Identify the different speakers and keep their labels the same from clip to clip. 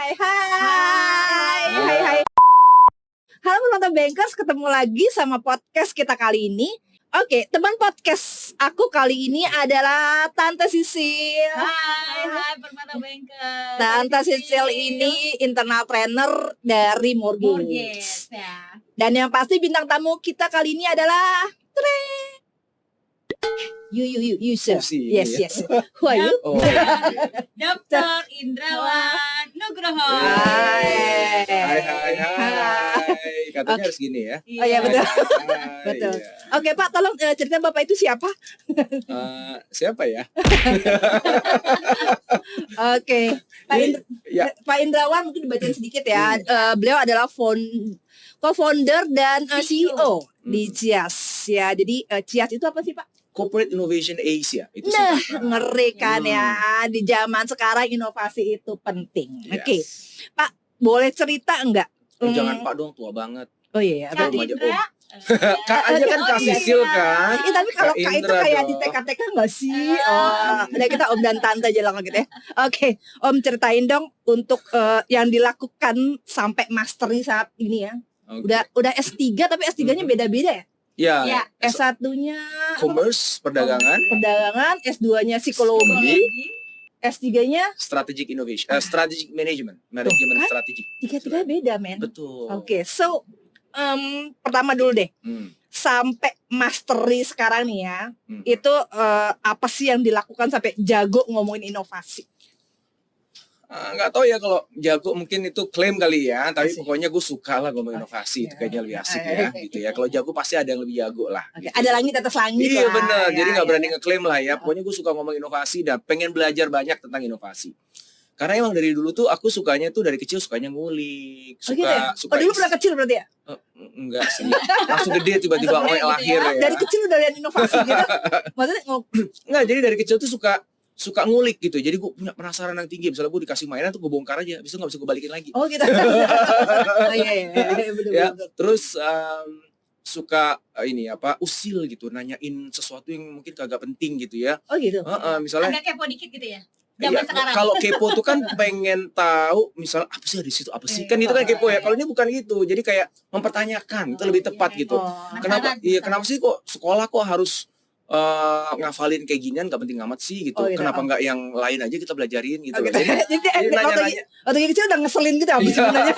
Speaker 1: Hai, hai, hai, hai. Halo penonton Bankers, ketemu lagi sama podcast kita kali ini. Oke, teman podcast aku kali ini adalah Tante Sisil.
Speaker 2: Hai Permata Bankers.
Speaker 1: Tante Sisil ini internal trainer dari Mortgage.
Speaker 2: Mortgage ya.
Speaker 1: Dan yang pasti bintang tamu kita kali ini adalah you sir. Yes. Who are you?
Speaker 3: Oh,
Speaker 2: Dr. Indrawan Nugroho.
Speaker 3: Hai. Katanya harus gini ya.
Speaker 1: Oh ya betul.
Speaker 3: Hai,
Speaker 1: Betul.
Speaker 3: iya.
Speaker 1: Oke Pak, tolong cerita Bapak itu siapa?
Speaker 3: Siapa ya?
Speaker 1: Oke,
Speaker 3: Ya.
Speaker 1: Pak Indrawan mungkin dibacain sedikit ya. Beliau adalah co-founder dan CEO di CIAS ya. Jadi CIAS itu apa sih Pak?
Speaker 3: Corporate Innovation Asia itu
Speaker 1: Nah,
Speaker 3: sih.
Speaker 1: ngeri kan ya. Di zaman sekarang inovasi itu penting.
Speaker 3: Yes.
Speaker 1: Oke, Pak boleh cerita enggak?
Speaker 3: Jangan Pak dong, tua banget.
Speaker 1: Oh iya,
Speaker 2: Kak
Speaker 1: berarti.
Speaker 3: Indra.
Speaker 2: Indra.
Speaker 3: Kak aja kan Kak Sisil kan.
Speaker 1: Tapi kalau
Speaker 3: Kak
Speaker 1: Kak itu
Speaker 3: Indra
Speaker 1: kayak
Speaker 3: dong.
Speaker 1: di TK-TK nggak sih? Udah kita Om dan Tante aja lah gitu ya. Oke, Om ceritain dong untuk yang dilakukan sampai mastery saat ini ya.
Speaker 3: Oke.
Speaker 1: Udah S3 tapi S3-nya beda-beda ya?
Speaker 3: Ya,
Speaker 2: Ya.
Speaker 1: S1-nya
Speaker 3: commerce, perdagangan,
Speaker 1: perdagangan, S2-nya psikologi, S3-nya
Speaker 3: strategic innovation, strategic management, manajemen
Speaker 1: kan?
Speaker 3: strategik.
Speaker 1: tiga-tiga beda, men.
Speaker 3: Betul.
Speaker 1: Oke, so pertama dulu deh. Sampai mastery sekarang nih ya, itu apa sih yang dilakukan sampai jago ngomongin inovasi?
Speaker 3: Nggak tahu ya kalau jago mungkin itu klaim kali ya, tapi
Speaker 1: Asik.
Speaker 3: pokoknya gue suka lah ngomong inovasi, itu kayaknya lebih asik ya, gitu ya. Kalau jago pasti ada yang lebih jago lah.
Speaker 1: Oke,
Speaker 3: gitu.
Speaker 1: ada langit atas langit
Speaker 3: Iya
Speaker 1: lah.
Speaker 3: benar,
Speaker 1: Ya,
Speaker 3: jadi nggak
Speaker 1: ya,
Speaker 3: berani
Speaker 1: ya.
Speaker 3: ngeklaim lah ya. Pokoknya gue suka ngomong inovasi dan pengen belajar banyak tentang inovasi. Karena emang dari dulu tuh aku sukanya tuh dari kecil sukanya ngulik,
Speaker 1: Oh gitu ya?
Speaker 3: suka
Speaker 1: Dulu pernah kecil berarti ya?
Speaker 3: enggak sih, langsung gede tiba-tiba
Speaker 2: Langsung gede gitu
Speaker 3: lahir
Speaker 2: ya.
Speaker 3: ya.
Speaker 1: Dari kecil udah lihat inovasi gitu? Maksudnya
Speaker 3: Enggak, jadi dari kecil tuh suka ngulik gitu. Jadi gue punya penasaran yang tinggi. Misalnya gue dikasih mainan tuh gue bongkar aja, habis itu nggak bisa gue balikin lagi.
Speaker 1: oh gitu. Oh iya, betul.
Speaker 3: Ya, terus suka usil gitu, nanyain sesuatu yang mungkin kagak penting gitu ya.
Speaker 1: Oh gitu.
Speaker 3: Misalnya
Speaker 2: Agak kepo dikit gitu ya. Zaman
Speaker 3: ya,
Speaker 2: sekarang.
Speaker 3: kalau kepo tuh kan pengen tahu misalnya apa sih di situ, apa sih kan itu kan kepo ya. Kalau ini bukan gitu, jadi kayak mempertanyakan itu lebih tepat gitu. Kenapa? Iya, kenapa sih kok sekolah kok harus ngafalin kayak ginian, gak penting amat sih gitu.
Speaker 1: Oh, gitu.
Speaker 3: Kenapa nggak yang lain aja kita belajarin gitu.
Speaker 1: Oh, gitu.
Speaker 3: Jadi nanya-nanya.
Speaker 1: Waktu kecil udah ngeselin gitu habis sebenarnya.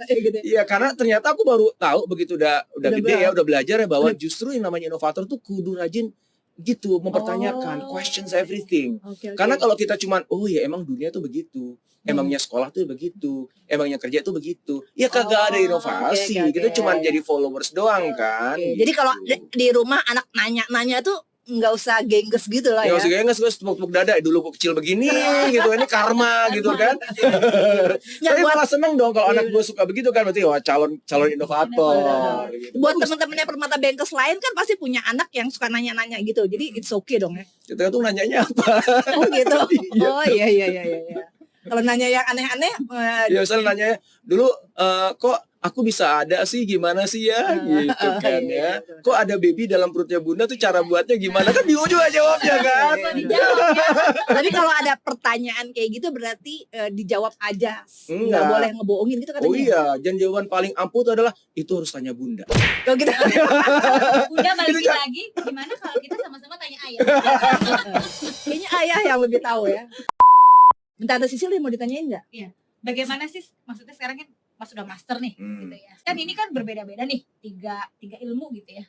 Speaker 1: Gitu.
Speaker 3: Iya, karena ternyata aku baru tahu begitu udah gede
Speaker 1: belajar.
Speaker 3: ya, udah belajar ya bahwa justru yang namanya inovator tuh kudu rajin gitu, mempertanyakan, questions everything.
Speaker 1: Oke.
Speaker 3: Karena kalau kita cuman, oh ya emang dunia tuh begitu, emangnya sekolah tuh begitu, emangnya kerja tuh begitu, ya kagak ada inovasi,
Speaker 1: oke.
Speaker 3: kita cuman jadi followers doang kan.
Speaker 1: Oke, jadi kalau di rumah anak nanya-nanya tuh nggak usah gengges gitu lah
Speaker 3: Ya
Speaker 1: ya.
Speaker 3: maksudnya nggak tepuk-tepuk dada, dulu kok kecil begini gitu, ini karma gitu kan.
Speaker 1: Ya,
Speaker 3: Tapi
Speaker 1: buat
Speaker 3: malah seneng dong kalau anak gue suka begitu kan, berarti wah calon inovator. Gitu.
Speaker 1: buat teman-temannya Permata Bankers lain kan pasti punya anak yang suka nanya-nanya gitu. Jadi it's okay dong ya.
Speaker 3: Kita tuh nanyanya apa?
Speaker 1: Oh gitu.
Speaker 3: Iya.
Speaker 1: Oh iya. Kalau nanya yang aneh-aneh
Speaker 3: Ya misalnya nanya dulu kok aku bisa ada sih, gimana sih ya gitu kan ya. Kok ada baby dalam perutnya bunda tuh cara buatnya gimana, kan bingung juga jawabnya kan.
Speaker 2: Dijawab ya.
Speaker 1: tapi kalau ada pertanyaan kayak gitu berarti dijawab aja. Nggak
Speaker 3: Enggak.
Speaker 1: boleh ngebohongin gitu katanya.
Speaker 3: Oh iya, dan jawaban paling ampuh itu adalah itu harus tanya bunda.
Speaker 1: Oh gitu.
Speaker 2: Udah balikin lagi. Gimana kalau kita sama-sama tanya ayah?
Speaker 1: Kayaknya ayah yang lebih tahu ya. Bentar, Tante Sisil mau ditanyain nggak?
Speaker 2: Bagaimana sih maksudnya sekarang kan pas udah master nih gitu ya. Kan ini kan berbeda-beda nih, tiga ilmu gitu ya.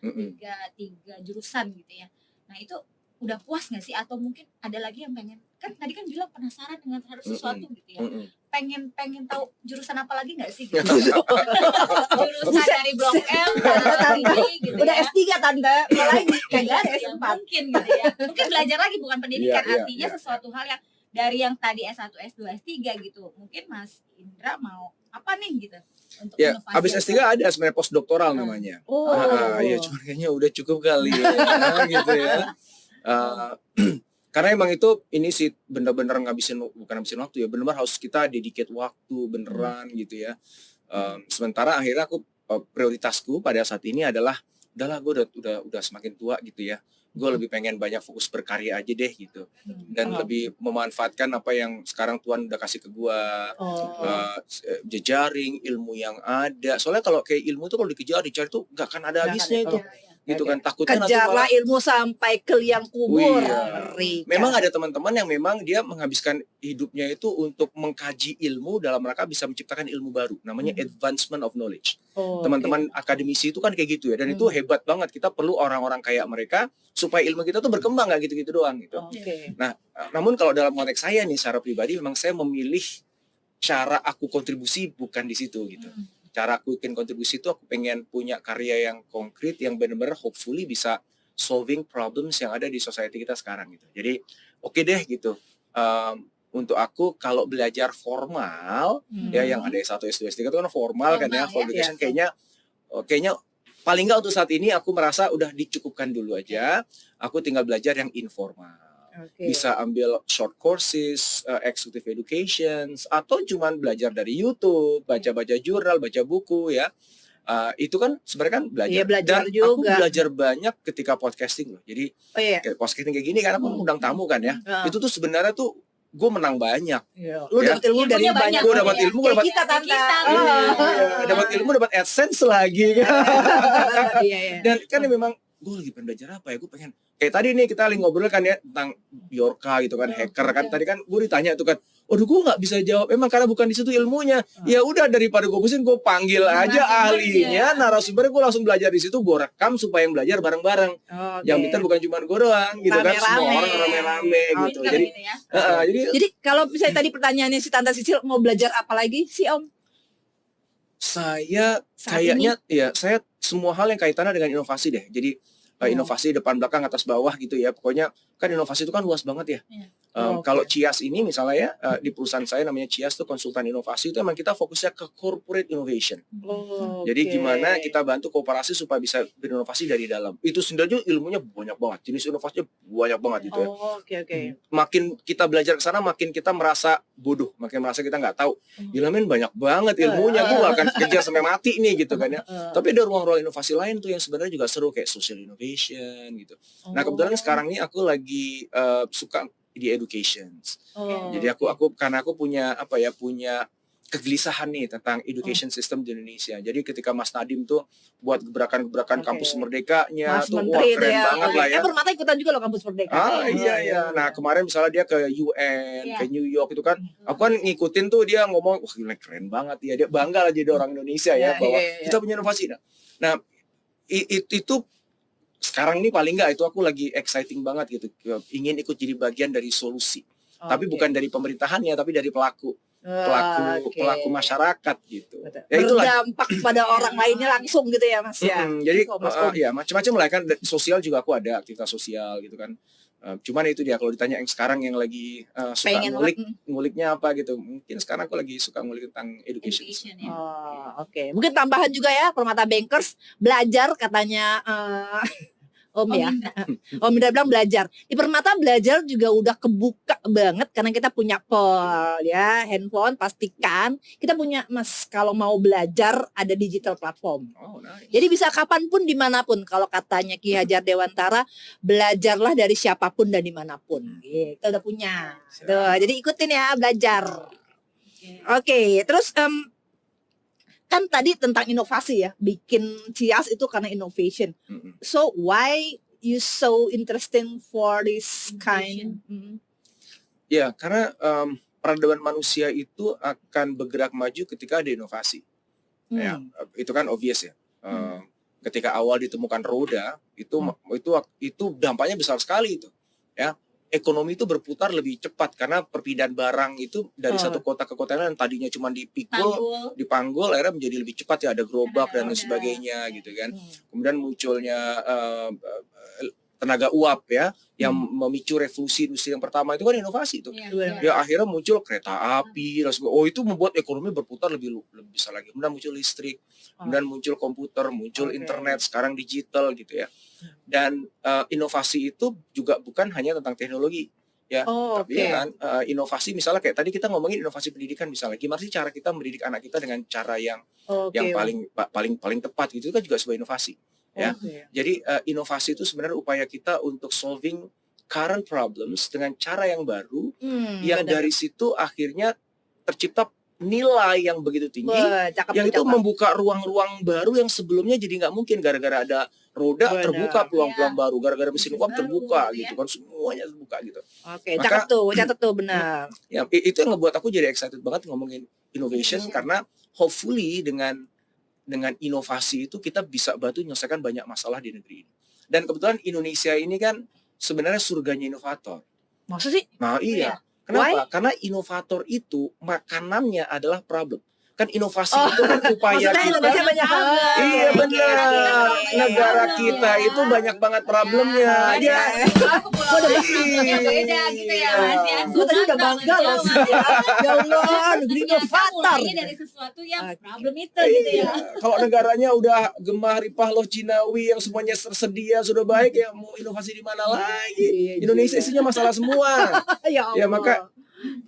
Speaker 2: Tiga jurusan gitu ya. Nah, itu udah puas nggak sih atau mungkin ada lagi yang pengen, kan tadi kan bilang penasaran dengan harus sesuatu gitu ya. Pengen tahu jurusan apa lagi nggak sih gitu. Jurusan dari Blok M dari B gitu
Speaker 1: Udah
Speaker 2: ya.
Speaker 1: S3 Tante, mau lagi kagak ada
Speaker 2: Ya,
Speaker 1: S4.
Speaker 2: mungkin gitu ya. Mungkin belajar lagi bukan pendidikan,
Speaker 3: Iya,
Speaker 2: artinya sesuatu hal yang dari yang tadi S1, S2, S3 gitu. Mungkin Mas Indra mau apa nih gitu untuk
Speaker 3: Ya,
Speaker 2: inovasi
Speaker 3: abis
Speaker 2: yang
Speaker 3: S3 ada sebenarnya postdoktoral namanya.
Speaker 1: Oh.
Speaker 3: Ya cuman kayaknya udah cukup kali ya, gitu ya. Karena emang itu ini sih bener-bener bukan ngabisin waktu ya, bener-bener harus kita dedicate waktu beneran gitu ya. Sementara akhirnya aku prioritasku pada saat ini adalah udahlah gue udah semakin tua gitu ya. gue lebih pengen banyak fokus berkarya aja deh gitu, dan lebih memanfaatkan apa yang sekarang Tuhan udah kasih ke gue, jejaring ilmu yang ada. Soalnya kalau kayak ilmu tuh kalau dikejar dicari tuh nggak akan ada habisnya itu, gitu kan. Takutnya nanti
Speaker 1: Kejarlah
Speaker 3: malah
Speaker 1: ilmu sampai ke liang kubur.
Speaker 3: iya.
Speaker 1: Ngeri,
Speaker 3: Memang
Speaker 1: kan?
Speaker 3: ada teman-teman yang memang dia menghabiskan hidupnya itu untuk mengkaji ilmu dalam rangka bisa menciptakan ilmu baru, namanya advancement of knowledge. Teman-teman akademisi itu kan kayak gitu ya, dan itu hebat banget. Kita perlu orang-orang kayak mereka supaya ilmu kita tuh berkembang, nggak gitu-gitu doang gitu. Nah, namun kalau dalam konteks saya nih secara pribadi memang saya memilih cara aku kontribusi bukan di situ gitu. Cara aku bikin kontribusi itu aku pengen punya karya yang konkret yang benar-benar hopefully bisa solving problems yang ada di society kita sekarang gitu. Jadi oke deh gitu. Untuk aku kalau belajar formal ya yang ada S1, S2, S3 itu kan formal kan ya, for education kayaknya paling nggak untuk saat ini aku merasa udah dicukupkan dulu aja. Aku tinggal belajar yang informal. Bisa ambil short courses, executive education, atau cuman belajar dari YouTube, baca-baca jurnal, baca buku ya. Itu kan sebenarnya kan belajar.
Speaker 1: Iya, belajar
Speaker 3: Dan
Speaker 1: juga.
Speaker 3: aku belajar banyak ketika podcasting loh. Jadi kayak podcasting kayak gini kan aku undang tamu kan ya. Itu tuh sebenarnya tuh gue menang banyak.
Speaker 1: Lu dapat ilmu dari
Speaker 2: Ilmunya
Speaker 1: banyak.
Speaker 3: Gue dapat ilmu, gue dapat
Speaker 1: kita tante.
Speaker 3: dapat ilmu, dapat AdSense lagi.
Speaker 1: Iya.
Speaker 3: Dan kan memang gue lagi pengen belajar apa ya, gue pengen kayak tadi nih kita lagi ngobrol kan ya tentang Bjorka gitu kan, hacker kan. Tadi kan gue ditanya tuh kan, waduh gue nggak bisa jawab, emang karena bukan di situ ilmunya. Ya udah daripada gue pusing, gue panggil aja ahlinya, narasumbernya gue langsung belajar di situ, gue rekam supaya yang belajar bareng-bareng. Yang pintar bukan cuma gue doang gitu kan, semua orang rame-rame gitu.
Speaker 1: Jadi kalau misalnya tadi pertanyaannya si Tante Sisil mau belajar apa lagi sih Om?
Speaker 3: Saya
Speaker 1: Saat
Speaker 3: kayaknya ya saya semua hal yang kaitannya dengan inovasi deh. Jadi inovasi depan belakang atas bawah gitu ya. Pokoknya kan inovasi itu kan luas banget ya. Kalau Cias ini misalnya ya di perusahaan saya namanya Cias tuh konsultan inovasi, itu emang kita fokusnya ke corporate innovation. Jadi gimana kita bantu koperasi supaya bisa berinovasi dari dalam. Itu sendiri ilmunya banyak banget. Jenis inovasinya banyak banget gitu ya. Makin kita belajar ke sana makin kita merasa bodoh, makin merasa kita nggak tahu. Gila men, banyak banget ilmunya, gua akan kejar sampai mati nih gitu kan ya. Tapi ada ruang-ruang inovasi lain tuh yang sebenarnya juga seru kayak social innovation gitu. Nah, kebetulan sekarang ini aku lagi suka di education. Jadi aku karena aku punya punya kegelisahan nih tentang education system di Indonesia. Jadi ketika Mas Nadiem tuh buat gebrakan-gebrakan kampus merdekanya
Speaker 1: Mas
Speaker 3: tuh
Speaker 1: Menteri
Speaker 3: keren
Speaker 1: ya.
Speaker 3: banget lah ya.
Speaker 1: Permata ikutan juga loh kampus merdeka.
Speaker 3: Iya. Nah, kemarin misalnya dia ke UN, ke New York itu kan, aku kan ngikutin tuh dia ngomong, wah gila keren banget ya. Dia bangga lah jadi orang Indonesia ya bahwa kita punya inovasi. Nah, itu sekarang ini paling nggak itu aku lagi exciting banget gitu, ingin ikut jadi bagian dari solusi, tapi bukan dari pemerintahannya, tapi dari pelaku masyarakat gitu. Ya itulah.
Speaker 1: Berdampak pada orang lainnya langsung gitu ya Mas ya.
Speaker 3: Jadi ya macam-macam lah kan, sosial juga aku ada aktivitas sosial gitu kan. Cuman itu dia kalau ditanya yang sekarang yang lagi suka nguliknya apa gitu, mungkin sekarang aku lagi suka ngulik tentang education.
Speaker 1: Mungkin tambahan juga ya, Permata Bankers belajar katanya Om ya. Om udah bilang belajar. Di Permata belajar juga udah kebuka banget karena kita punya ya, handphone, pastikan kita punya Mas kalau mau belajar ada digital platform.
Speaker 3: Nice.
Speaker 1: Jadi bisa kapanpun dimanapun. Kalau katanya Ki Hajar Dewantara, belajarlah dari siapapun dan dimanapun. Kita udah punya. Tuh, jadi ikutin ya belajar. Oke, terus kan tadi tentang inovasi ya, bikin Cias itu karena innovation. So why you so interesting for this kind?
Speaker 3: Ya, karena peradaban manusia itu akan bergerak maju ketika ada inovasi. Ya, itu kan obvious ya. Ketika awal ditemukan roda, itu dampaknya besar sekali itu. Ya. Ekonomi itu berputar lebih cepat karena perpindahan barang itu dari satu kota ke kota lain, tadinya cuma dipanggul akhirnya menjadi lebih cepat ya, ada gerobak dan lain sebagainya gitu kan. Kemudian munculnya tenaga uap ya yang memicu revolusi industri yang pertama, itu kan inovasi itu. Ya akhirnya muncul kereta api, itu membuat ekonomi berputar lebih besar lagi. Kemudian muncul listrik, kemudian muncul komputer, muncul internet, sekarang digital gitu ya. Dan inovasi itu juga bukan hanya tentang teknologi ya, tapi kan inovasi misalnya kayak tadi kita ngomongin inovasi pendidikan misalnya, gimana sih cara kita mendidik anak kita dengan cara yang paling tepat gitu, itu kan juga sebuah inovasi Ya.
Speaker 1: Oke.
Speaker 3: Jadi inovasi itu sebenarnya upaya kita untuk solving current problems dengan cara yang baru, yang
Speaker 1: benar.
Speaker 3: dari situ akhirnya tercipta nilai yang begitu tinggi,
Speaker 1: Cakep,
Speaker 3: yang itu
Speaker 1: cakep.
Speaker 3: membuka ruang-ruang baru yang sebelumnya jadi nggak mungkin, gara-gara ada roda
Speaker 1: Benar.
Speaker 3: terbuka peluang-peluang baru, gara-gara mesin uap
Speaker 2: Baru,
Speaker 3: terbuka
Speaker 2: gitu
Speaker 3: gitu
Speaker 2: ya.
Speaker 3: kan, semuanya terbuka gitu.
Speaker 1: Oke,
Speaker 3: Maka-
Speaker 1: cakep tuh, catat tuh benar.
Speaker 3: Ya, itu yang ngebuat aku jadi excited banget ngomongin innovation, karena hopefully dengan inovasi itu kita bisa bantu menyelesaikan banyak masalah di negeri ini. Dan kebetulan Indonesia ini kan sebenarnya surganya inovator.
Speaker 1: Maksud sih?
Speaker 3: Nah iya, kenapa? Karena inovator itu makanannya adalah problem. Kan inovasi itu kan upaya
Speaker 1: Maksudnya
Speaker 3: kita.
Speaker 1: Indonesia banyak banget.
Speaker 3: Iya
Speaker 1: Oke,
Speaker 3: benar.
Speaker 1: oke.
Speaker 3: Negara kita itu banyak banget problemnya.
Speaker 1: Iya.
Speaker 3: Ya.
Speaker 2: Pulau problemnya beda gitu ya Mas ya.
Speaker 1: Gue tadi udah bangga loh sih. Ya Allah, negeri inovator.
Speaker 2: Mulainya dari sesuatu yang
Speaker 1: Oke.
Speaker 2: problem itu gitu ya.
Speaker 3: Iya. Kalau negaranya udah gemah ripah loh Cinawi yang semuanya tersedia sudah baik, ya mau inovasi di mana lagi?
Speaker 1: Iya,
Speaker 3: Indonesia
Speaker 1: iya.
Speaker 3: isinya masalah semua.
Speaker 1: Ya Allah.
Speaker 3: Ya, maka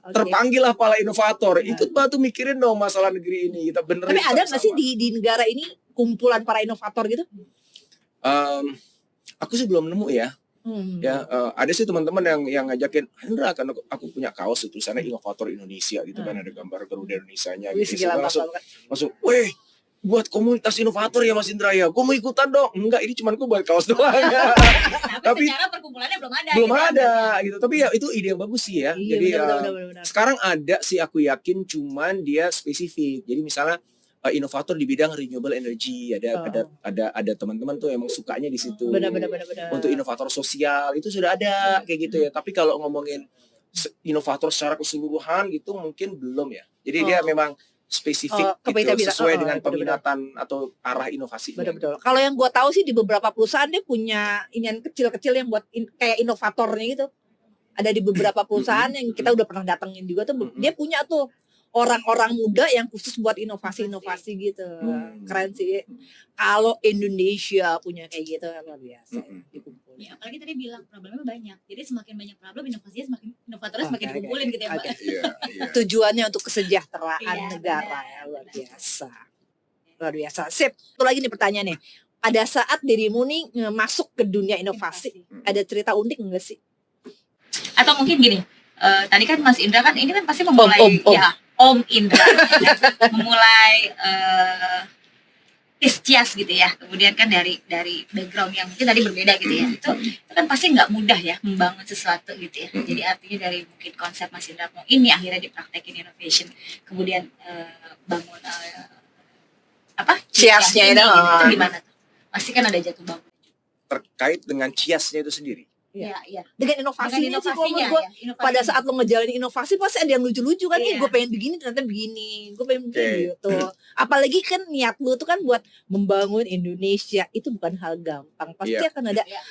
Speaker 1: Oke.
Speaker 3: Terpanggillah para inovator, ikut bantu mikirin dong masalah negeri ini, kita benerin.
Speaker 1: Tapi ada nggak sih
Speaker 3: sama-sama.
Speaker 1: di negara ini kumpulan para inovator gitu?
Speaker 3: Aku sih belum nemu ya. Ya, ada sih teman-teman yang ngajakin, Hendra kan aku punya kaos itu tulisannya inovator Indonesia gitu kan, ada gambar Garuda Indonesianya
Speaker 1: Wih,
Speaker 3: gitu.
Speaker 1: segala
Speaker 3: Saya
Speaker 1: macam.
Speaker 3: langsung, weh, buat komunitas inovator ya Mas Indra ya, gue mau ikutan dong. Enggak, ini cuman gue buat kaos doang.
Speaker 2: Tapi secara perkumpulannya belum ada.
Speaker 3: Belum
Speaker 2: gitu.
Speaker 3: ada gitu. Tapi ya itu ide yang bagus sih ya.
Speaker 1: Iya,
Speaker 3: Jadi
Speaker 1: benar.
Speaker 3: sekarang ada sih, aku yakin, cuman dia spesifik. Jadi misalnya inovator di bidang renewable energy, ada teman-teman tuh emang sukanya di situ.
Speaker 1: Benar.
Speaker 3: Untuk inovator sosial itu sudah ada kayak gitu ya. Tapi kalau ngomongin inovator secara keseluruhan gitu mungkin belum ya. Jadi dia memang spesifik gitu, sesuai dengan peminatan atau arah inovasi.
Speaker 1: Betul. Kalau yang gue tahu sih di beberapa perusahaan dia punya inian kecil-kecil yang buat kayak inovatornya gitu. Ada di beberapa perusahaan yang kita udah pernah datengin juga tuh, dia punya tuh orang-orang muda yang khusus buat inovasi-inovasi gitu. Keren sih. Kalau Indonesia punya kayak gitu luar biasa. Dikumpulin.
Speaker 2: Ya, apalagi tadi bilang problemnya banyak. Jadi semakin banyak problem, inovasinya semakin inovatornya semakin dikumpulin gitu ya, Mbak.
Speaker 3: Iya.
Speaker 1: Tujuannya untuk kesejahteraan
Speaker 2: Iya,
Speaker 1: negara
Speaker 2: benar.
Speaker 1: ya, luar biasa. Sip. Satu lagi nih pertanyaannya. Pada saat dirimu nih masuk ke dunia inovasi, ada cerita unik enggak sih?
Speaker 2: Atau mungkin gini, tadi kan Mas Indra kan ini kan pasti memulai
Speaker 1: Om.
Speaker 2: ya Om Indra memulai Cias gitu ya. Kemudian kan dari background yang mungkin tadi berbeda gitu ya. Itu kan pasti nggak mudah ya membangun sesuatu gitu ya. Jadi artinya dari mungkin konsep Mas Indra mau ini akhirnya dipraktekin innovation. Kemudian bangun
Speaker 1: Ciasnya
Speaker 2: ini,
Speaker 1: itu.
Speaker 2: itu gimana tuh? Pasti kan ada jatuh bangun.
Speaker 3: Terkait dengan ciasnya itu sendiri.
Speaker 2: Iya.
Speaker 1: Dengan inovasinya sih kalau menurut gua,
Speaker 2: inovasinya.
Speaker 1: pada saat lo ngejalanin inovasi pasti ada yang lucu-lucu kan.
Speaker 2: Iya.
Speaker 1: Gue pengen begini ternyata begini, gue pengen begini
Speaker 3: Oke.
Speaker 1: gitu. Apalagi kan niat lu tuh kan buat membangun Indonesia, itu bukan hal gampang, pasti
Speaker 3: Iya.
Speaker 1: akan ada
Speaker 2: Iya.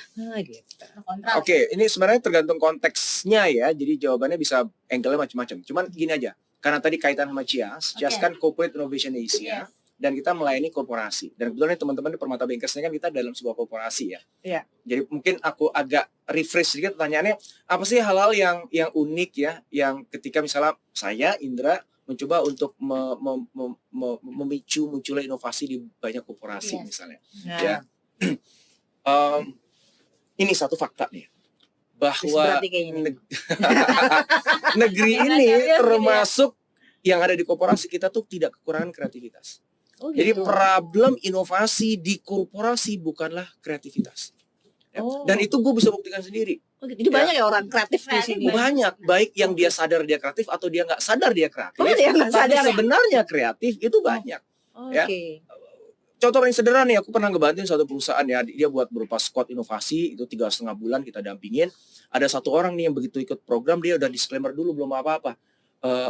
Speaker 1: gitu.
Speaker 2: kontra.
Speaker 3: Oke, ini sebenarnya tergantung konteksnya ya. Jadi jawabannya bisa angle-nya macam-macam. Cuman gini aja, karena tadi kaitan sama Cias
Speaker 2: Oke.
Speaker 3: kan Corporate Innovation Asia.
Speaker 2: Yes.
Speaker 3: Dan kita melayani korporasi. Dan kebetulan teman-teman di Permata Bankers ini kan kita dalam sebuah korporasi ya.
Speaker 1: Iya.
Speaker 3: Jadi mungkin aku agak refresh sedikit pertanyaannya, apa sih hal-hal yang unik ya, yang ketika misalnya saya Indra mencoba untuk memicu munculnya inovasi di banyak korporasi
Speaker 2: Yes.
Speaker 3: misalnya.
Speaker 1: Nah,
Speaker 3: Ya. Ini satu fakta nih, bahwa
Speaker 1: berarti kayaknya.
Speaker 3: negeri
Speaker 2: Yang
Speaker 3: ini
Speaker 2: nggak serius gitu ya.
Speaker 3: termasuk yang ada di korporasi kita tuh tidak kekurangan kreativitas.
Speaker 1: Oh,
Speaker 3: Jadi
Speaker 1: gitu.
Speaker 3: problem inovasi di korporasi bukanlah kreativitas. Ya.
Speaker 1: Oh.
Speaker 3: Dan itu gue bisa buktikan sendiri.
Speaker 1: Oh, gitu. Jadi banyak ya orang kreatif di
Speaker 2: Kreatif
Speaker 1: sini.
Speaker 3: Banyak, baik yang dia sadar dia kreatif atau dia nggak sadar dia kreatif.
Speaker 1: Oh, dia nggak
Speaker 3: Tapi
Speaker 1: sadar ya?
Speaker 3: sebenarnya kreatif itu banyak.
Speaker 1: Oke.
Speaker 3: Ya. Contoh paling sederhana nih, aku pernah ngebantuin suatu perusahaan ya, dia buat berupa squad inovasi, itu 3,5 bulan kita dampingin. Ada satu orang nih yang begitu ikut program, dia udah disclaimer dulu, belum apa-apa.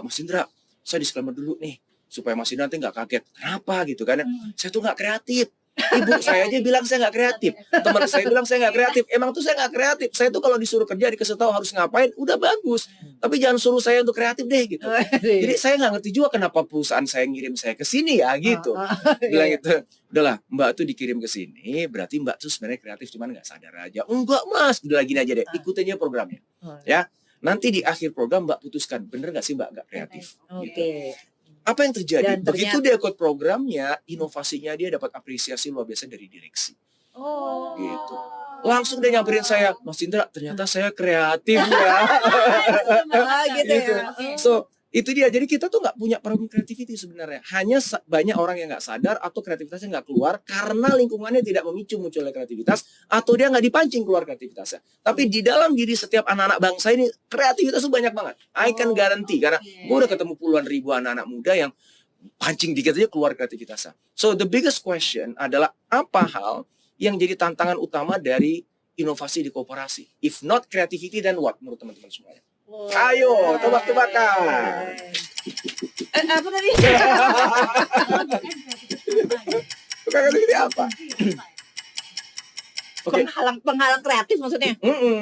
Speaker 3: Mas Indra, saya disclaimer dulu nih, supaya Mas Indra nanti nggak kaget. Kenapa gitu kan? Saya tuh nggak kreatif. Ibu saya aja bilang saya nggak kreatif. Teman saya bilang saya nggak kreatif. Emang tuh saya nggak kreatif. Saya tuh kalau disuruh kerja dikasih tahu harus ngapain, udah bagus. Tapi jangan suruh saya untuk kreatif deh gitu. Jadi saya nggak ngerti juga kenapa perusahaan saya ngirim saya ke sini ya gitu. Bilang gitu, udahlah Mbak tuh dikirim ke sini, berarti Mbak tuh sebenarnya kreatif cuman nggak sadar aja. Enggak Mas, udah gini aja deh, ikutin aja programnya. Ya, nanti di akhir program Mbak putuskan bener nggak sih Mbak nggak kreatif.
Speaker 1: Oke.
Speaker 3: Apa yang terjadi?
Speaker 1: Dan
Speaker 3: Begitu dia ikut programnya, inovasinya dia dapat apresiasi luar biasa dari direksi.
Speaker 2: Oh.
Speaker 3: Gitu. Langsung dia nyamperin saya, Mas Indra, ternyata saya kreatif ya.
Speaker 1: Gitu
Speaker 3: Gitu.
Speaker 1: ya.
Speaker 3: So itu dia, jadi kita tuh nggak punya problem creativity sebenarnya, hanya banyak orang yang nggak sadar atau kreativitasnya nggak keluar karena lingkungannya tidak memicu munculnya kreativitas atau dia nggak dipancing keluar kreativitasnya. Tapi di dalam diri setiap anak-anak bangsa ini kreativitas tuh banyak banget. I can guarantee karena gue udah ketemu puluhan ribu anak-anak muda yang pancing dikit aja keluar kreativitasnya. So the biggest question adalah apa hal yang jadi tantangan utama dari inovasi di koperasi? If not creativity, then what menurut teman-teman semuanya? Ayo, tebak-tebakan.
Speaker 1: Apa tadi?
Speaker 3: Kreativity apa? Oke.
Speaker 1: Penghalang kreatif maksudnya.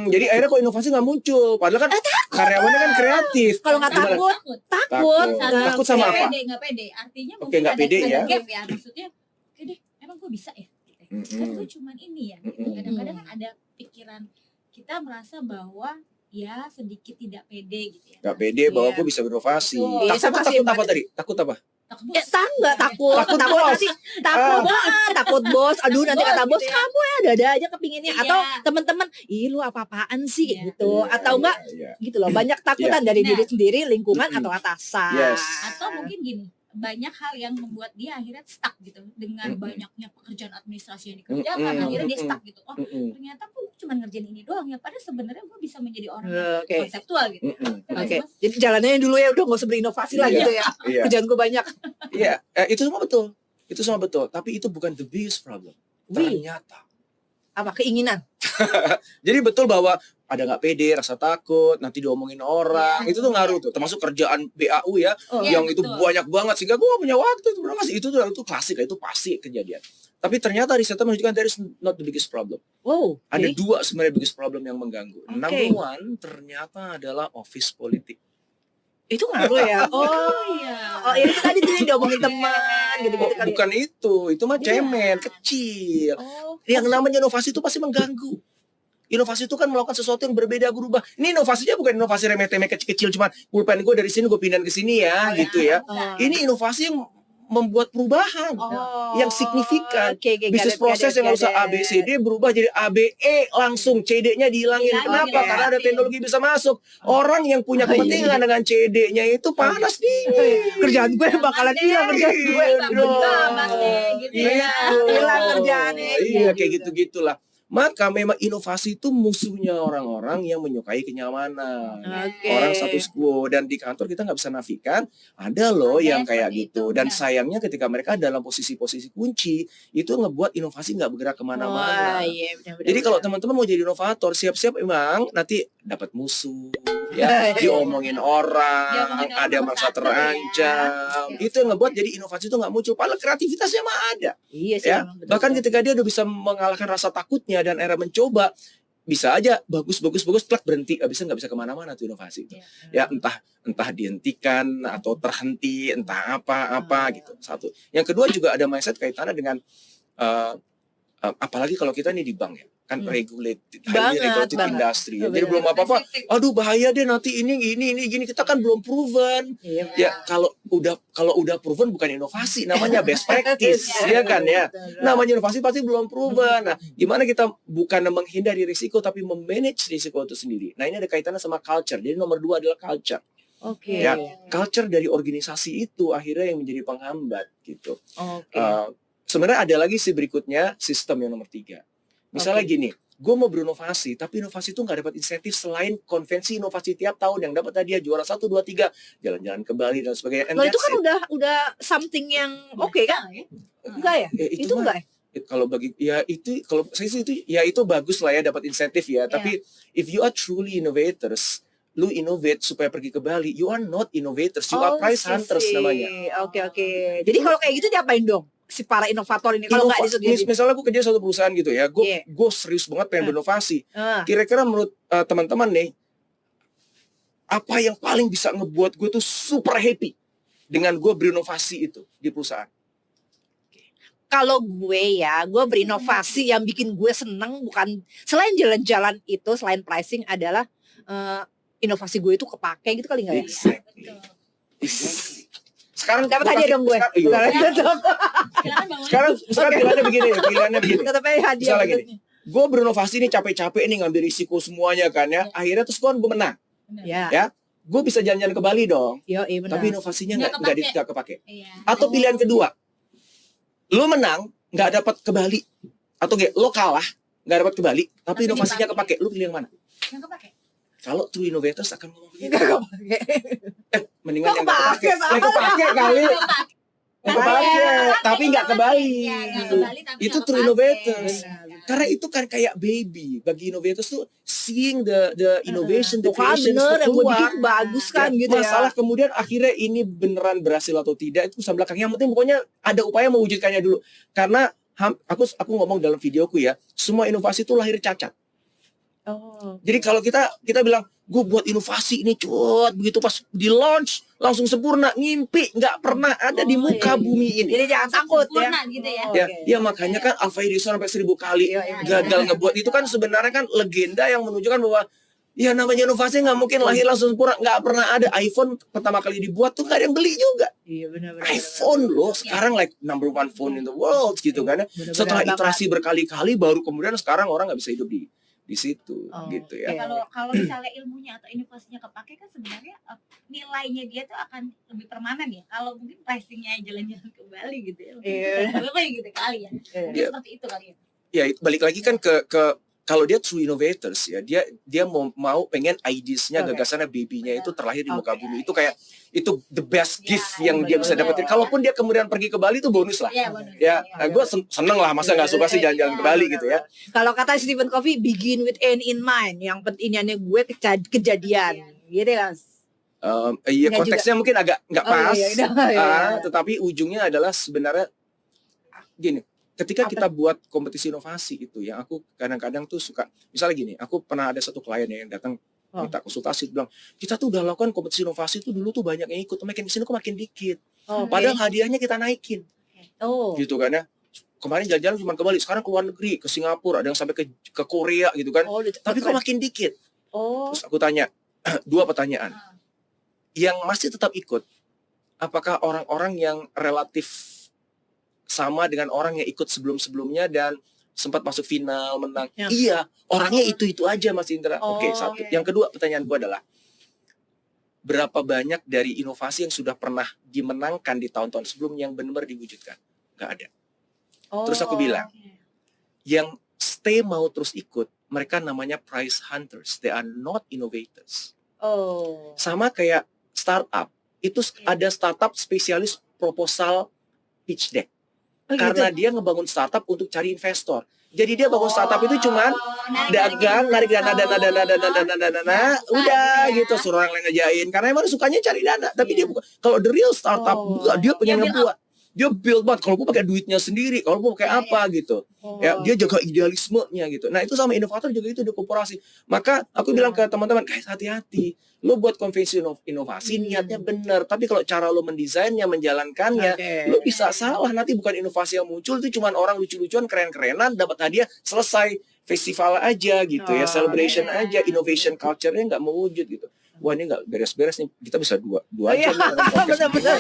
Speaker 3: Jadi akhirnya kok inovasi nggak muncul. Padahal kan karyawannya kan kreatif.
Speaker 1: Kalau nggak
Speaker 3: Gimana?
Speaker 1: takut.
Speaker 3: Takut sama
Speaker 2: Nggak
Speaker 3: apa?
Speaker 2: pede, nggak pede. Artinya
Speaker 3: Oke,
Speaker 2: mungkin
Speaker 3: nggak pede
Speaker 2: ada
Speaker 3: ya.
Speaker 2: gap ya. Maksudnya, oke deh, emang gue bisa ya. Gitu. Kan gue cuman ini ya. Gitu. Kadang-kadang kan ada pikiran kita merasa bahwa ya sedikit tidak pede gitu ya.
Speaker 3: Nggak pede bahwa
Speaker 1: Iya.
Speaker 3: gue bisa berinovasi.
Speaker 2: Betul.
Speaker 1: Iya, sama sih,
Speaker 3: Takut apa tadi? Takut apa?
Speaker 2: Takut
Speaker 1: Ya, nggak takut
Speaker 3: Takut bos.
Speaker 1: nanti takut bos. Aduh nanti kata bos
Speaker 2: Gitu ya.
Speaker 1: kamu ya ada aja kepinginnya
Speaker 2: Iya.
Speaker 1: atau teman-teman, ih lu apa-apaan sih
Speaker 2: Iya.
Speaker 1: gitu
Speaker 3: Iya,
Speaker 1: atau enggak
Speaker 3: iya.
Speaker 1: gitu loh. Banyak takutan dari
Speaker 2: Nah.
Speaker 1: diri sendiri, lingkungan
Speaker 3: Mm-mm.
Speaker 1: atau atasan.
Speaker 3: Yes.
Speaker 2: Atau mungkin gini, banyak hal yang membuat dia akhirnya stuck gitu dengan banyaknya pekerjaan administrasi yang dikerjakan, akhirnya dia stuck gitu. Oh, ternyata gue cuma ngerjain ini doang ya, padahal sebenarnya gue bisa menjadi orang yang
Speaker 1: Oke.
Speaker 2: konseptual gitu.
Speaker 1: Oke. Jadi jalannya dulu ya udah nggak usah berinovasi lah
Speaker 3: Iya.
Speaker 1: gitu ya.
Speaker 3: Iya.
Speaker 1: Kerjaan gue banyak.
Speaker 3: Iya, itu semua betul. Itu semua betul, tapi itu bukan the biggest problem. Ternyata.
Speaker 1: Apa keinginan?
Speaker 3: Jadi betul bahwa ada nggak pede, rasa takut, nanti diomongin orang,
Speaker 2: Iya.
Speaker 3: itu tuh ngaruh tuh. Termasuk kerjaan BAU ya,
Speaker 1: Oh,
Speaker 2: Iya,
Speaker 3: yang itu
Speaker 2: betul.
Speaker 3: banyak banget sehingga gue gak punya waktu itu berapa sih? Itu klasik, itu pasti kejadian. Tapi ternyata risetnya menunjukkan that is not the biggest problem.
Speaker 1: Wow.
Speaker 3: Ada
Speaker 1: oke.
Speaker 3: dua sebenarnya biggest problem yang mengganggu.
Speaker 1: Oke.
Speaker 3: Number one ternyata adalah office politik.
Speaker 1: Itu ngaruh ya.
Speaker 2: Iya.
Speaker 1: Oh ini tadi tuh yang diomongin teman gitu-gitu kali.
Speaker 3: Bukan itu mah cemen, kecil.
Speaker 1: Oh.
Speaker 3: Yang namanya inovasi itu pasti mengganggu. Inovasi itu kan melakukan sesuatu yang berbeda, berubah. Ini inovasinya bukan inovasi remeh-temeh kecil-kecil, cuma pulpen gue dari sini gue pindahin ke sini ya, gitu ya.
Speaker 1: Oh.
Speaker 3: Ini inovasi yang membuat perubahan.
Speaker 1: Oh.
Speaker 3: Yang signifikan.
Speaker 1: Oke,
Speaker 3: Bisnis proses yang harusnya ABCD berubah jadi ABE langsung, CD-nya dihilangin.
Speaker 2: Dihilangin,
Speaker 3: Kenapa?
Speaker 2: ya.
Speaker 3: Karena ada teknologi bisa masuk. Orang yang punya kepentingan dengan CD-nya itu panas dingin.
Speaker 1: Kerjaan gue bakalan hilang kerjaan gue.
Speaker 2: Gitu ya.
Speaker 1: Hilang kerjaannya.
Speaker 3: Iya, kayak gitu-gitulah. Maka memang inovasi itu musuhnya orang-orang yang menyukai kenyamanan.
Speaker 1: Oke.
Speaker 3: Orang status quo, dan di kantor kita nggak bisa nafikan ada loh
Speaker 2: Ada
Speaker 3: yang kayak
Speaker 2: seperti
Speaker 3: gitu,
Speaker 2: itu,
Speaker 3: dan
Speaker 2: benar.
Speaker 3: sayangnya ketika mereka dalam posisi-posisi kunci itu ngebuat inovasi nggak bergerak
Speaker 1: Wah,
Speaker 3: kemana-mana.
Speaker 1: iya benar-benar.
Speaker 3: Jadi kalau teman-teman mau jadi inovator, siap-siap emang nanti dapat musuh, ya, diomongin orang,
Speaker 2: Diomongin orang
Speaker 3: ada yang merasa
Speaker 2: satu ya.
Speaker 3: terancam.
Speaker 2: Oke.
Speaker 3: Itu yang ngebuat jadi inovasi itu nggak muncul. Padahal kreativitasnya mah ada.
Speaker 1: Iya sih.
Speaker 3: Ya,
Speaker 1: emang betul.
Speaker 3: bahkan ketika dia udah bisa mengalahkan rasa takutnya dan era mencoba, bisa aja bagus plak berhenti, nggak bisa kemana-mana tuh inovasi itu. Ya entah dihentikan atau terhenti, entah apa gitu. Satu. Yang kedua juga ada mindset kaitannya dengan apalagi kalau kita nih di bank ya, kan regulated, highly regulated
Speaker 1: banget.
Speaker 3: industry. Ya.
Speaker 1: Oh,
Speaker 3: Jadi
Speaker 1: benar.
Speaker 3: belum apa-apa. Aduh bahaya deh nanti ini gini kita kan belum proven.
Speaker 1: Iya.
Speaker 3: Ya kalau udah proven bukan inovasi, namanya best practice, ya kan ya. Namanya inovasi pasti belum proven. Nah, gimana kita bukan menghindari risiko tapi memanage risiko itu sendiri. Nah, ini ada kaitannya sama culture. Jadi nomor 2 adalah culture.
Speaker 1: Oke.
Speaker 3: Ya, culture dari organisasi itu akhirnya yang menjadi penghambat gitu.
Speaker 1: Oke.
Speaker 3: Sebenarnya ada lagi sih berikutnya, sistem yang nomor 3. Misalnya
Speaker 1: Oke.
Speaker 3: gini, gue mau berinovasi, tapi inovasi itu nggak dapat insentif selain konvensi inovasi tiap tahun yang dapat hadiah juara 1, 2, 3, jalan-jalan ke Bali dan sebagainya. And
Speaker 1: Loh itu
Speaker 3: that's
Speaker 1: kan
Speaker 3: it.
Speaker 1: udah something yang oke kan? Enggak ya? Itu
Speaker 3: mah-
Speaker 1: enggak ya?
Speaker 3: Kalau bagi ya itu kalau saya sih itu ya itu bagus lah ya dapat insentif ya. Tapi if you are truly innovators, lu innovate supaya pergi ke Bali, you are not innovators, you are prize hunters namanya.
Speaker 1: Oke. Jadi kalau kayak gitu diapain dong? Si para inovator ini kalau nggak disediain.
Speaker 3: Misalnya gue kerja satu perusahaan gitu ya, gue
Speaker 1: Iya.
Speaker 3: serius banget pengen berinovasi.
Speaker 1: Ah.
Speaker 3: Kira-kira menurut teman-teman nih, apa yang paling bisa ngebuat gue tuh super happy dengan gue berinovasi itu di perusahaan?
Speaker 1: Kalau gue berinovasi yang bikin gue seneng bukan selain jalan-jalan itu, selain pricing adalah inovasi gue itu kepake gitu kali nggak ya?
Speaker 3: Exactly. sekarang
Speaker 1: Dapat hadiah dong gue.
Speaker 3: Iya.
Speaker 2: Silakan Bang Wali.
Speaker 3: Sekarang pilihannya begini.
Speaker 1: Tetap aja hadiah.
Speaker 3: Misalnya gini, gue berinovasi nih capek-capek nih ngambil risiko semuanya kan ya. Akhirnya terus gue menang.
Speaker 2: Benar.
Speaker 1: Ya.
Speaker 3: Gue bisa jalan-jalan ke Bali dong.
Speaker 1: Yo, iya benar.
Speaker 3: Tapi inovasinya nggak kepake.
Speaker 2: Iya.
Speaker 3: Atau pilihan kedua, lo menang nggak dapat ke Bali, atau lo kalah nggak dapat ke Bali, tapi inovasinya kepake. Lo pilih yang mana?
Speaker 2: Yang kepake.
Speaker 3: Kalau true innovators akan ngomong begitu.
Speaker 1: Enggak kepake.
Speaker 3: Mendingan
Speaker 1: Kok
Speaker 3: yang nggak kepake.
Speaker 1: kepake,
Speaker 3: Yang kepake kali. Yang kepake, tapi nggak ke Bali.
Speaker 2: Iya, nggak ke Bali, tapi
Speaker 3: Itu
Speaker 2: nggak
Speaker 3: true
Speaker 2: kepake.
Speaker 3: innovators.
Speaker 1: Benar.
Speaker 3: Karena itu kan kayak baby. Bagi innovators tuh seeing the innovation, the
Speaker 1: Tuh kan
Speaker 3: creation
Speaker 1: bener, yang gue
Speaker 3: keluar.
Speaker 1: bikin bagus kan gitu ya.
Speaker 3: Masalah kemudian akhirnya ini beneran berhasil atau tidak itu urusan belakang. Yang penting pokoknya ada upaya mewujudkannya dulu. Karena aku ngomong dalam videoku ya, semua inovasi itu lahir cacat.
Speaker 1: Oh.
Speaker 3: Jadi kalau kita bilang gue buat inovasi ini begitu pas di launch langsung sempurna, ngimpi nggak pernah ada di muka bumi ini.
Speaker 1: Jadi jangan takut ya.
Speaker 2: Sempurna gitu ya.
Speaker 1: Oh,
Speaker 3: Ya,
Speaker 1: oke.
Speaker 3: ya makanya kan Alfa Edison sampai 1000 kali
Speaker 1: Iya, iya,
Speaker 3: gagal ngebuat itu kan sebenarnya kan legenda yang menunjukkan bahwa ya namanya inovasi nggak mungkin lahir langsung sempurna, nggak pernah ada. iPhone pertama kali dibuat tuh nggak ada yang beli juga.
Speaker 1: Iya benar-benar.
Speaker 3: iPhone loh sekarang like number one phone in the world gitu kan ya. Setelah iterasi berkali-kali baru kemudian sekarang orang nggak bisa hidup di situ
Speaker 1: Oh,
Speaker 3: gitu ya.
Speaker 1: oke.
Speaker 2: Kalau misalnya ilmunya atau inovasinya kepake kan sebenarnya nilainya dia tuh akan lebih permanen ya. Kalau mungkin pricingnya jalan-jalan ke Bali gitu ya.
Speaker 1: Iya.
Speaker 2: Apa gitu kali ya. Mungkin
Speaker 3: Iya.
Speaker 2: seperti itu kali ya.
Speaker 3: Ya balik lagi kan ke kalau dia true innovators ya dia mau pengen ideas-nya
Speaker 1: Oke.
Speaker 3: gagasannya baby-nya itu terlahir di muka
Speaker 1: Oke.
Speaker 3: bumi itu kayak itu the best
Speaker 2: Ya,
Speaker 3: gift yang dia bisa
Speaker 1: betul.
Speaker 3: dapetin kalaupun dia kemudian pergi ke Bali itu bonus lah
Speaker 2: Iya, bonus.
Speaker 3: ya.
Speaker 2: Iya.
Speaker 3: Nah, gue seneng lah masa nggak suka sih jalan-jalan ke Bali gitu ya.
Speaker 1: Kalau kata Stephen Covey, begin with end in mind. Yang pentingnya gue kejadian. Gitu kan.
Speaker 3: Iya
Speaker 1: Nggak
Speaker 3: konteksnya mungkin agak nggak
Speaker 1: Oh,
Speaker 3: pas,
Speaker 1: iya, iya, iya.
Speaker 3: tetapi ujungnya adalah sebenarnya gini. Ketika
Speaker 1: Apa?
Speaker 3: kita buat kompetisi inovasi itu, yang aku kadang-kadang tuh suka, misalnya gini, aku pernah ada satu klien yang datang
Speaker 1: Oh.
Speaker 3: minta konsultasi, bilang kita tuh udah lakukan kompetisi inovasi tuh dulu tuh banyak yang ikut, makin kesini kok makin dikit.
Speaker 1: Oke.
Speaker 3: Padahal hadiahnya kita naikin,
Speaker 1: Oh.
Speaker 3: gitu kan ya. Kemarin jalan-jalan cuma ke Bali, sekarang ke luar negeri, ke Singapura, ada yang sampai ke Korea gitu kan.
Speaker 1: Oh,
Speaker 3: Tapi kok makin dikit.
Speaker 1: Oh.
Speaker 3: Terus aku tanya, dua pertanyaan. Yang masih tetap ikut, apakah orang-orang yang relatif sama dengan orang yang ikut sebelum-sebelumnya dan sempat masuk final, menang?
Speaker 1: Ya.
Speaker 3: Iya, orangnya itu-itu aja Mas Indra.
Speaker 1: Oh,
Speaker 3: Oke, satu.
Speaker 1: oke.
Speaker 3: Yang kedua pertanyaanku adalah, berapa banyak dari inovasi yang sudah pernah dimenangkan di tahun-tahun sebelumnya yang benar-benar diwujudkan? Nggak ada.
Speaker 1: Oh.
Speaker 3: Terus aku bilang, yang stay mau terus ikut, mereka namanya prize hunters. They are not innovators.
Speaker 1: Oh.
Speaker 3: Sama kayak startup. Itu ada startup spesialis proposal pitch deck.
Speaker 1: Oh,
Speaker 3: Karena
Speaker 1: gitu?
Speaker 3: dia ngebangun startup untuk cari investor. Jadi dia bangun startup itu cuman
Speaker 2: narik-narik
Speaker 3: dagang, narik dana, udah
Speaker 2: gitu ya.
Speaker 3: gitu, suruh orang lain ngejain. Karena emang sukanya cari dana. Tapi dia bukan, kalau the real startup,
Speaker 1: Oh.
Speaker 3: dia pengen
Speaker 2: Dia build
Speaker 3: ngebuat. Dia build banget, kalau gue pakai duitnya sendiri, kalau gue pakai
Speaker 2: Iya,
Speaker 3: apa gitu.
Speaker 1: Oh.
Speaker 3: Ya, dia jaga idealismenya gitu. Nah, itu sama inovator juga itu di korporasi. Maka aku bilang ke teman-teman, guys, hati-hati. Lo buat konvensi inovasi niatnya benar, tapi kalau cara lo mendesainnya, menjalankannya,
Speaker 1: Oke.
Speaker 3: lo bisa salah. Nanti bukan inovasi yang muncul, itu cuma orang lucu-lucuan, keren-kerenan, dapat hadiah, selesai festival aja gitu ya,
Speaker 1: Oh,
Speaker 3: celebration
Speaker 2: iya.
Speaker 3: aja, innovation culture-nya nggak mewujud gitu. Wah, ini nggak beres-beres nih. Kita bisa dua
Speaker 1: Oh,
Speaker 3: aja
Speaker 1: iya.
Speaker 3: nih dalam podcast
Speaker 1: Benar-benar.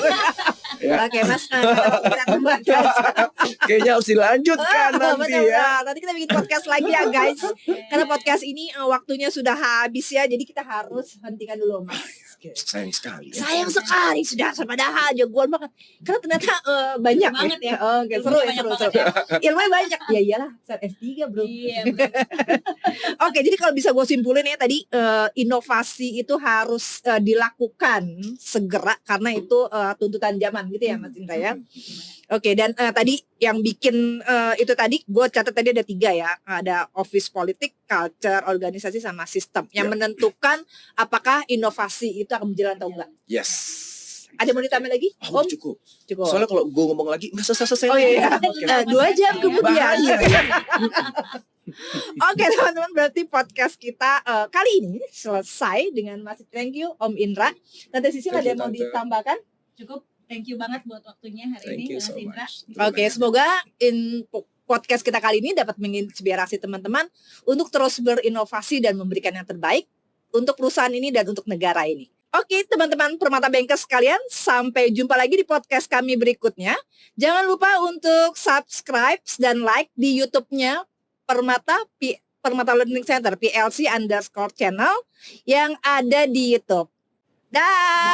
Speaker 3: Ya.
Speaker 1: Oke, Mas. Kita kembangkan.
Speaker 3: Kayaknya harus dilanjutkan nanti ya.
Speaker 1: Benar-benar. Nanti kita bikin podcast lagi ya, guys. Karena podcast ini waktunya sudah habis ya, jadi kita harus hentikan dulu, Mas. Oke.
Speaker 3: Sayang sekali. Ya.
Speaker 1: Sayang sekali sudah padahal jagoan banget. Karena ternyata banyak
Speaker 2: Banget ya.
Speaker 1: Oke, seru ya,
Speaker 2: Banyak
Speaker 1: seru.
Speaker 2: banget
Speaker 1: Ilmunya banyak. Ya iyalah, S3, Bro.
Speaker 2: Iya.
Speaker 1: Oke, jadi kalau bisa gue simpulin ya tadi inovasi itu harus dilakukan segera karena itu tuntutan zaman gitu ya, Mas Indra ya. Oke, dan tadi yang bikin itu tadi gue catat tadi ada 3 ya, ada office politik, culture, organisasi sama sistem yang
Speaker 3: Ya.
Speaker 1: menentukan apakah inovasi itu akan berjalan atau enggak.
Speaker 3: Yes.
Speaker 1: Ada mau ditambah lagi?
Speaker 3: Oh,
Speaker 1: Om?
Speaker 3: cukup.
Speaker 1: Cukup.
Speaker 3: Soalnya kalau gue ngomong lagi nggak selesai.
Speaker 1: Oh iya,
Speaker 3: Oke.
Speaker 1: 2 jam kemudian.
Speaker 3: Bahaya ya.
Speaker 1: Oke teman-teman, berarti podcast kita kali ini selesai dengan masih thank you Om Indra. Tante Sisil
Speaker 3: Thank
Speaker 1: ada
Speaker 3: you,
Speaker 1: yang mau
Speaker 3: Tante.
Speaker 1: ditambahkan?
Speaker 2: Cukup. Thank you banget buat waktunya hari
Speaker 3: Thank
Speaker 2: ini,
Speaker 3: you
Speaker 2: Mas
Speaker 3: so
Speaker 2: Indra.
Speaker 3: much.
Speaker 1: Oke, semoga podcast kita kali ini dapat menginspirasi teman-teman untuk terus berinovasi dan memberikan yang terbaik untuk perusahaan ini dan untuk negara ini. Oke, teman-teman Permata Bankers sekalian, sampai jumpa lagi di podcast kami berikutnya. Jangan lupa untuk subscribe dan like di YouTube-nya Permata Learning Center, PLC_channel yang ada di YouTube. Dah.